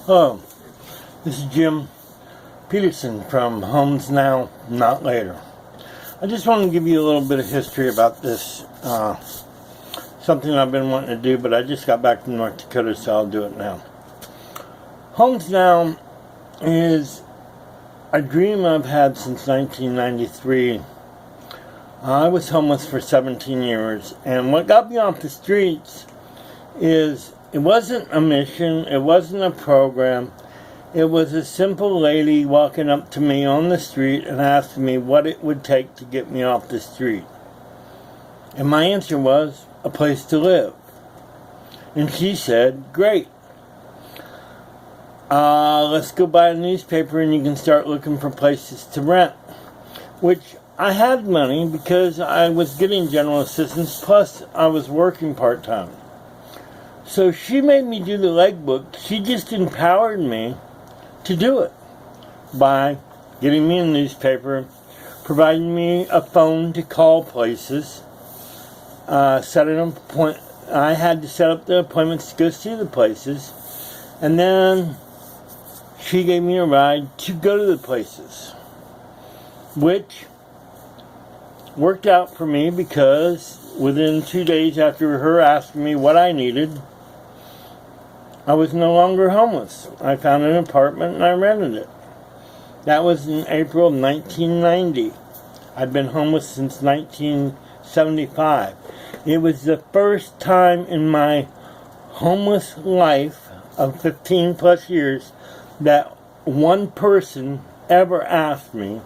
Hello, this is Jim Peterson from HomesNOW, Not Later. I just want to give you a little bit of history about this, something I've been wanting to do, but I just got back from North Dakota, so I'll do it now. HomesNOW is a dream I've had since 1993. I was homeless for 17 years, and what got me off the streets is it wasn't a mission, it wasn't a program. It was a simple lady walking up to me on the street and asking me what it would take to get me off the street. And my answer was, a place to live. And she said, great. Let's go buy a newspaper and you can start looking for places to rent. Which I had money because I was getting general assistance, plus I was working part-time. So she made me do the legbook. She just empowered me to do it by getting me a newspaper, providing me a phone to call places, set an appointment. I had to set up the appointments to go see the places, and then she gave me a ride to go to the places, which worked out for me because within 2 days after her asking me what I needed, I was no longer homeless. I found an apartment and I rented it. That was in April of 1990. I'd been homeless since 1975. It was the first time in my homeless life of 15 plus years that one person ever asked me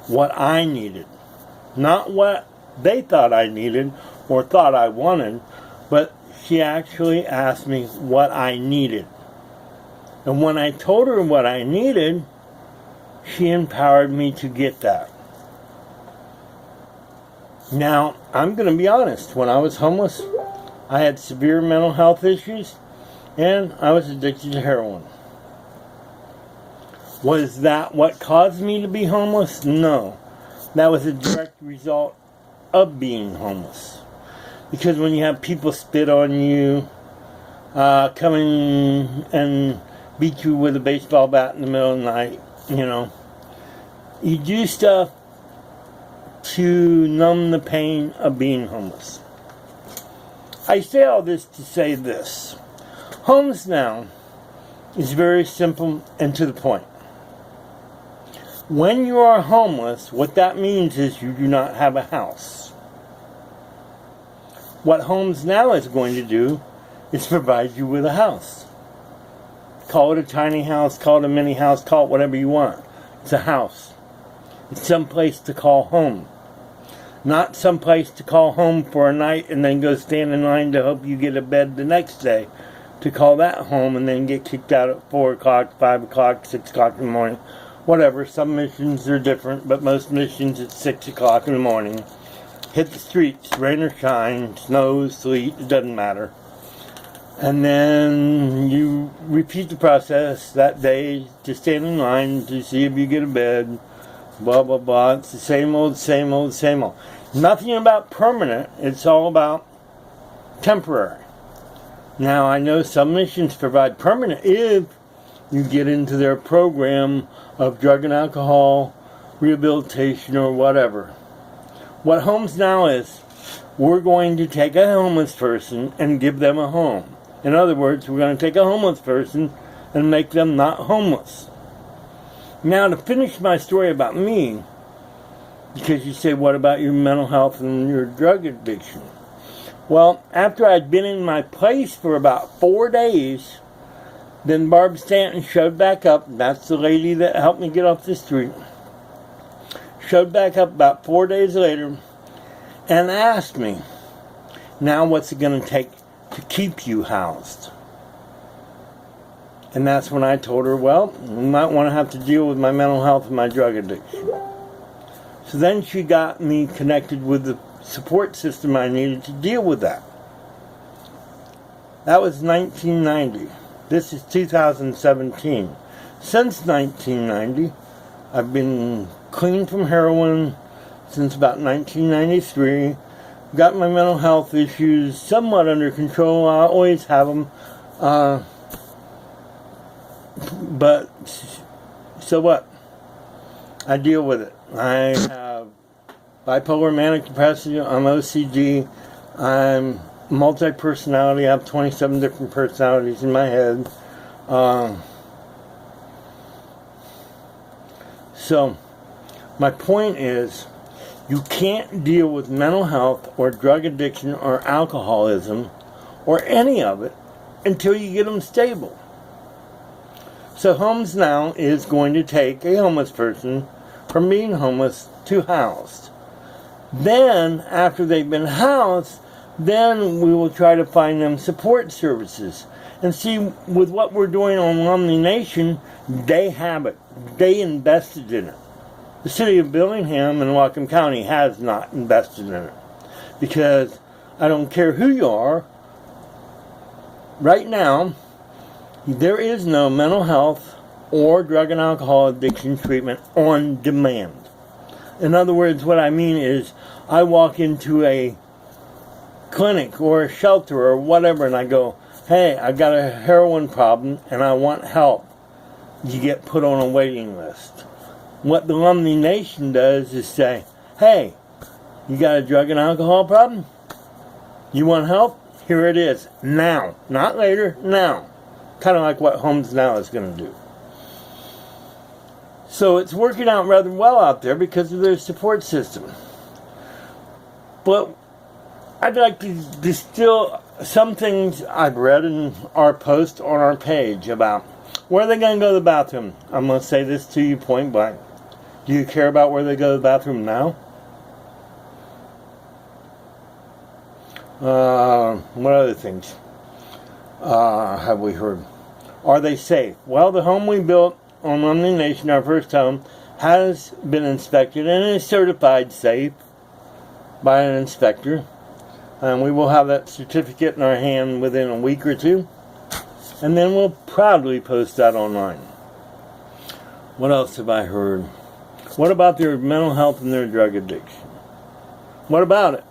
what I needed. Not what they thought I needed or thought I wanted, but she actually asked me what I needed. And when I told her what I needed, she empowered me to get that. Now, I'm going to be honest. When I was homeless, I had severe mental health issues, and I was addicted to heroin. Was that what caused me to be homeless? No. That was a direct result of being homeless. Because when you have people spit on you, come in and beat you with a baseball bat in the middle of the night, you do stuff to numb the pain of being homeless. I say all this to say this. HomesNOW is very simple and to the point. When you are homeless, what that means is you do not have a house. What HomesNOW is going to do is provide you with a house. Call it a tiny house, call it a mini house, call it whatever you want. It's a house. It's some place to call home. Not some place to call home for a night and then go stand in line to hope you get a bed the next day to call that home and then get kicked out at 4 o'clock, 5 o'clock, 6 o'clock in the morning. Whatever, some missions are different, but most missions at 6 o'clock in the morning. Hit the streets, rain or shine, snow, sleet, it doesn't matter. And then you repeat the process that day to stand in line to see if you get a bed, blah, blah, blah. It's the same old, same old, same old. Nothing about permanent, it's all about temporary. Now, I know some missions provide permanent if you get into their program of drug and alcohol, rehabilitation, or whatever. What HomesNOW is, we're going to take a homeless person and give them a home. In other words, we're going to take a homeless person and make them not homeless. Now, to finish my story about me, because you say, what about your mental health and your drug addiction? Well, after I'd been in my place for about 4 days, then Barb Stanton showed back up. That's the lady that helped me get off the street. Showed back up about 4 days later and asked me, now what's it going to take to keep you housed? And that's when I told her, well, you might want to have to deal with my mental health and my drug addiction. So then she got me connected with the support system I needed to deal with that. That was 1990. This is 2017. Since 1990, I've been clean from heroin since about 1993. Got my mental health issues somewhat under control. I always have them. But so what? I deal with it. I have bipolar manic depression. I'm OCD. I'm multi-personality. I have 27 different personalities in my head. So my point is, you can't deal with mental health or drug addiction or alcoholism or any of it until you get them stable. So HomesNOW is going to take a homeless person from being homeless to housed. Then, after they've been housed, then we will try to find them support services. And see, with what we're doing on Romney Nation, they have it. They invested in it. The city of Bellingham and Whatcom County has not invested in it. Because I don't care who you are, right now, there is no mental health or drug and alcohol addiction treatment on demand. In other words, what I mean is, I walk into a clinic or a shelter or whatever and I go, hey, I got a heroin problem and I want help. You get put on a waiting list. What the Romney Nation does is say, hey, you got a drug and alcohol problem? You want help? Here it is. Now. Not later. Now. Kind of like what HomesNOW is going to do. So it's working out rather well out there because of their support system. But I'd like to distill some things I've read in our post on our page about where are they going to go to the bathroom. I'm going to say this to you point blank. Do you care about where they go to the bathroom now? What other things have we heard? Are they safe? Well, the home we built on Romney Nation, our first home, has been inspected and is certified safe by an inspector. And we will have that certificate in our hand within a week or two. And then we'll proudly post that online. What else have I heard? What about their mental health and their drug addiction? What about it?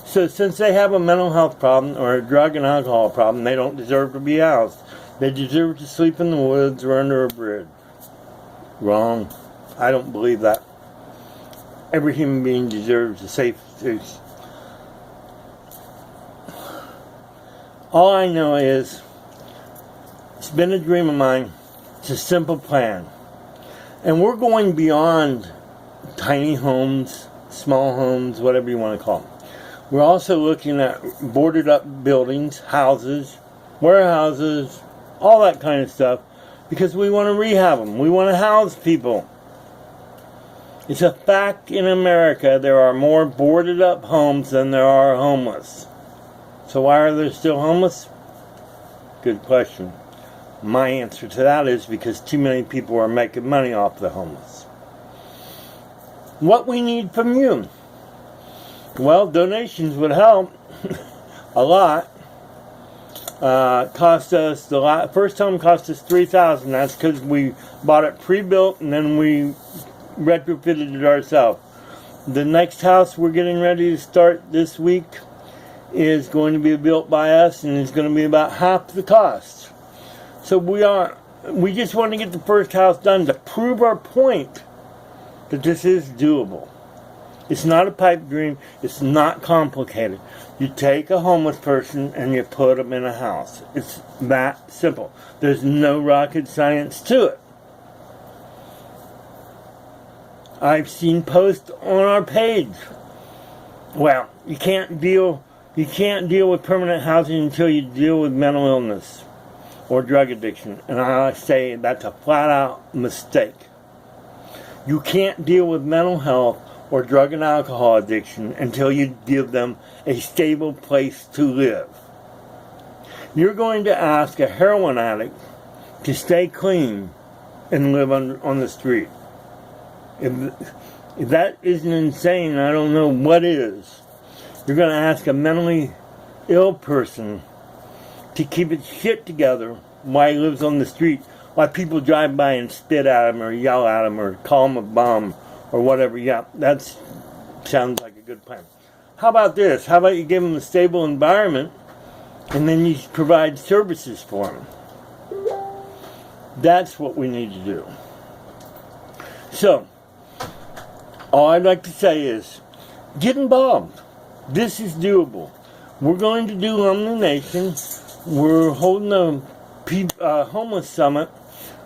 So since they have a mental health problem or a drug and alcohol problem, they don't deserve to be housed. They deserve to sleep in the woods or under a bridge. Wrong. I don't believe that. Every human being deserves a safe space. All I know is, it's been a dream of mine. It's a simple plan. And we're going beyond tiny homes, small homes, whatever you want to call them. We're also looking at boarded up buildings, houses, warehouses, all that kind of stuff, because we want to rehab them. We want to house people. It's a fact in America there are more boarded up homes than there are homeless. So why are there still homeless? Good question. My answer to that is because too many people are making money off the homeless. What we need from you? Well, donations would help a lot. Cost us first home cost us $3,000. That's because we bought it pre-built and then we retrofitted it ourselves. The next house we're getting ready to start this week is going to be built by us and is going to be about half the cost. So we just want to get the first house done to prove our point that this is doable. It's not a pipe dream. It's not complicated. You take a homeless person and you put them in a house. It's that simple. There's no rocket science to it. I've seen posts on our page. Well, you can't deal with permanent housing until you deal with mental illness or drug addiction. And I say that's a flat out mistake. You can't deal with mental health or drug and alcohol addiction until you give them a stable place to live. You're going to ask a heroin addict to stay clean and live on the street. If that isn't insane, I don't know what is. You're going to ask a mentally ill person to keep his shit together while he lives on the street, while people drive by and spit at him or yell at him or call him a bum or whatever. Yeah, that sounds like a good plan. How about this? How about you give him a stable environment and then you provide services for him? That's what we need to do. So, all I'd like to say is, get involved. This is doable. We're going to do Home the Nation. We're holding a homeless summit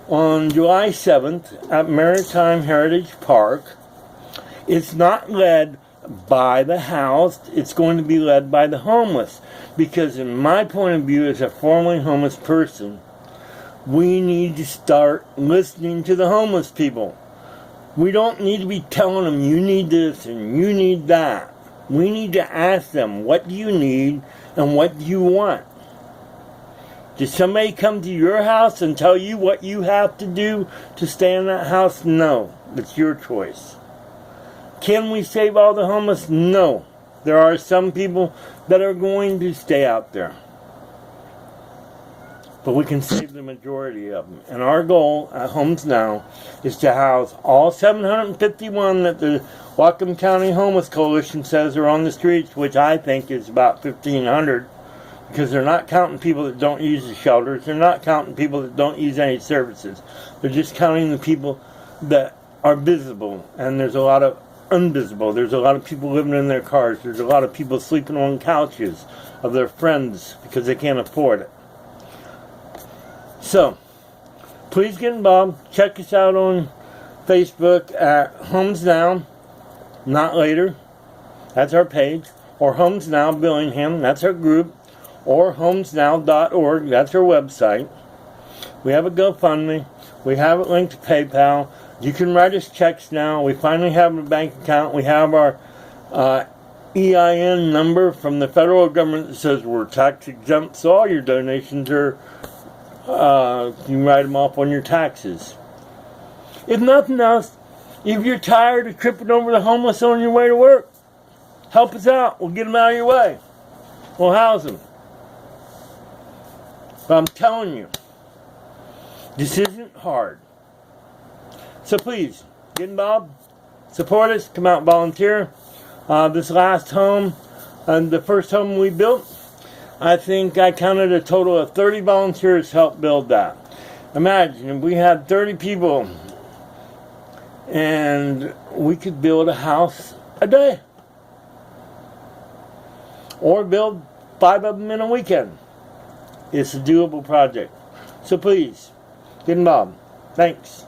on July 7th at Maritime Heritage Park. It's not led by the house. It's going to be led by the homeless. Because in my point of view as a formerly homeless person, we need to start listening to the homeless people. We don't need to be telling them, you need this and you need that. We need to ask them, what do you need and what do you want? Did somebody come to your house and tell you what you have to do to stay in that house? No. It's your choice. Can we save all the homeless? No. There are some people that are going to stay out there. But we can save the majority of them. And our goal at HomesNOW is to house all 751 that the Whatcom County Homeless Coalition says are on the streets, which I think is about 1,500, because they're not counting people that don't use the shelters. They're not counting people that don't use any services. They're just counting the people that are visible. And there's a lot of invisible. There's a lot of people living in their cars. There's a lot of people sleeping on couches of their friends because they can't afford it. So, please get involved. Check us out on Facebook at HomesNOW, Not Later. That's our page. Or HomesNOW Billingham. That's our group. Or HomesNOW.org. That's our website. We have a GoFundMe. We have it linked to PayPal. You can write us checks now. We finally have a bank account. We have our EIN number from the federal government that says we're tax exempt. So all your donations are, you can write them off on your taxes. If nothing else, if you're tired of tripping over the homeless on your way to work, help us out. We'll get them out of your way. We'll house them. But I'm telling you, this isn't hard. So please, get involved, support us, come out and volunteer. This last home, the first home we built, I think I counted a total of 30 volunteers helped build that. Imagine if we had 30 people and we could build a house a day. Or build 5 of them in a weekend. It's a doable project. So please, get involved. Thanks.